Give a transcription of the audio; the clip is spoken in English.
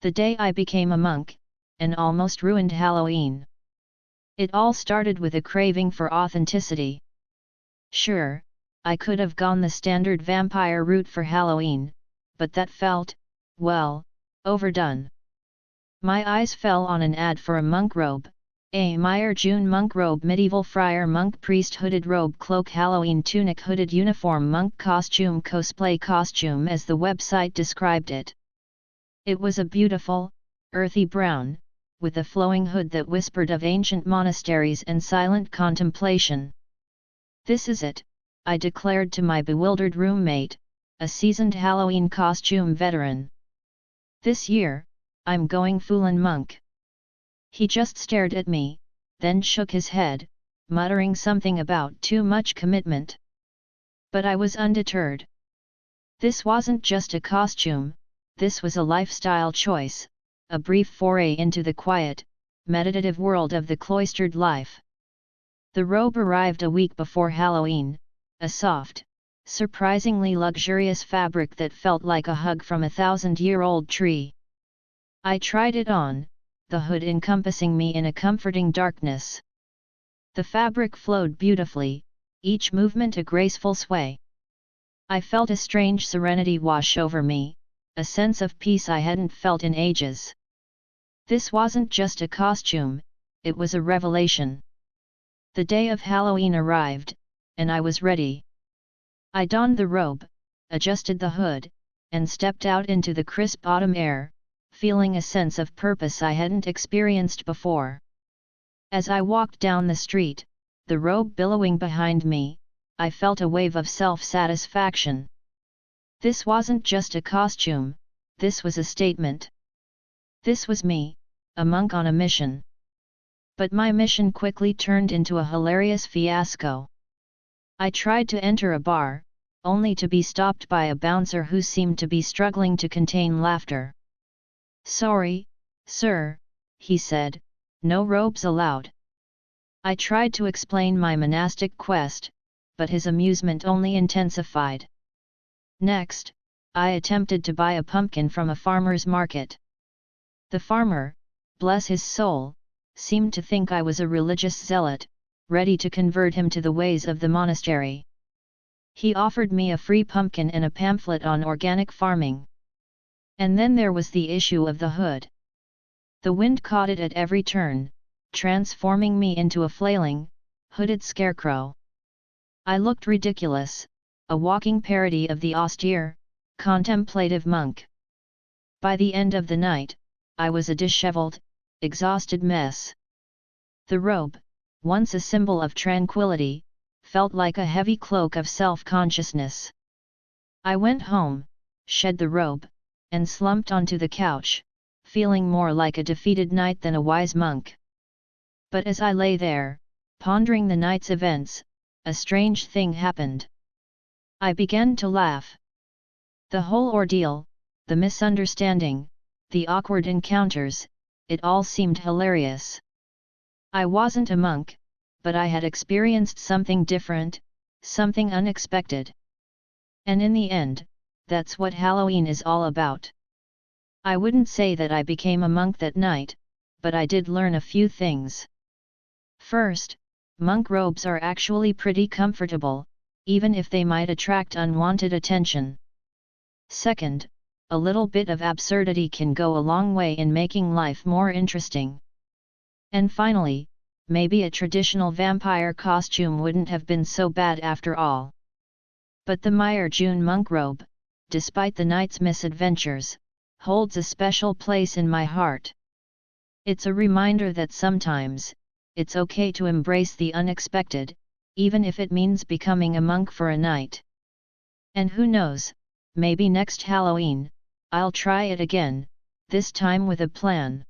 The day I became a monk, and almost ruined Halloween. It all started with a craving for authenticity. Sure, I could have gone the standard vampire route for Halloween, but that felt, well, overdone. My eyes fell on an ad for a monk robe, a Meyer June monk robe, medieval friar monk priest hooded robe cloak Halloween tunic hooded uniform monk costume cosplay costume as the website described it. It was a beautiful, earthy brown, with a flowing hood that whispered of ancient monasteries and silent contemplation. This is it, I declared to my bewildered roommate, a seasoned Halloween costume veteran. This year, I'm going full-on monk. He just stared at me, then shook his head, muttering something about too much commitment. But I was undeterred. This wasn't just a costume, this was a lifestyle choice, a brief foray into the quiet, meditative world of the cloistered life. The robe arrived a week before Halloween, a soft, surprisingly luxurious fabric that felt like a hug from a 1,000-year-old tree. I tried it on, the hood encompassing me in a comforting darkness. The fabric flowed beautifully, each movement a graceful sway. I felt a strange serenity wash over me, a sense of peace I hadn't felt in ages. This wasn't just a costume, it was a revelation. The day of Halloween arrived, and I was ready. I donned the robe, adjusted the hood, and stepped out into the crisp autumn air, feeling a sense of purpose I hadn't experienced before. As I walked down the street, the robe billowing behind me, I felt a wave of self-satisfaction. This wasn't just a costume, this was a statement. This was me, a monk on a mission. But my mission quickly turned into a hilarious fiasco. I tried to enter a bar, only to be stopped by a bouncer who seemed to be struggling to contain laughter. "Sorry, sir," he said, "no robes allowed." I tried to explain my monastic quest, but his amusement only intensified. Next, I attempted to buy a pumpkin from a farmer's market. The farmer, bless his soul, seemed to think I was a religious zealot, ready to convert him to the ways of the monastery. He offered me a free pumpkin and a pamphlet on organic farming. And then there was the issue of the hood. The wind caught it at every turn, transforming me into a flailing, hooded scarecrow. I looked ridiculous, a walking parody of the austere, contemplative monk. By the end of the night, I was a disheveled, exhausted mess. The robe, once a symbol of tranquility, felt like a heavy cloak of self-consciousness. I went home, shed the robe, and slumped onto the couch, feeling more like a defeated knight than a wise monk. But as I lay there, pondering the night's events, a strange thing happened. I began to laugh. The whole ordeal, the misunderstanding, the awkward encounters, it all seemed hilarious. I wasn't a monk, but I had experienced something different, something unexpected. And in the end, that's what Halloween is all about. I wouldn't say that I became a monk that night, but I did learn a few things. First, monk robes are actually pretty comfortable, even if they might attract unwanted attention. Second, a little bit of absurdity can go a long way in making life more interesting. And finally, maybe a traditional vampire costume wouldn't have been so bad after all. But the Meyer June monk robe, despite the night's misadventures, holds a special place in my heart. It's a reminder that sometimes, it's okay to embrace the unexpected, even if it means becoming a monk for a night. And who knows, maybe next Halloween, I'll try it again, this time with a plan.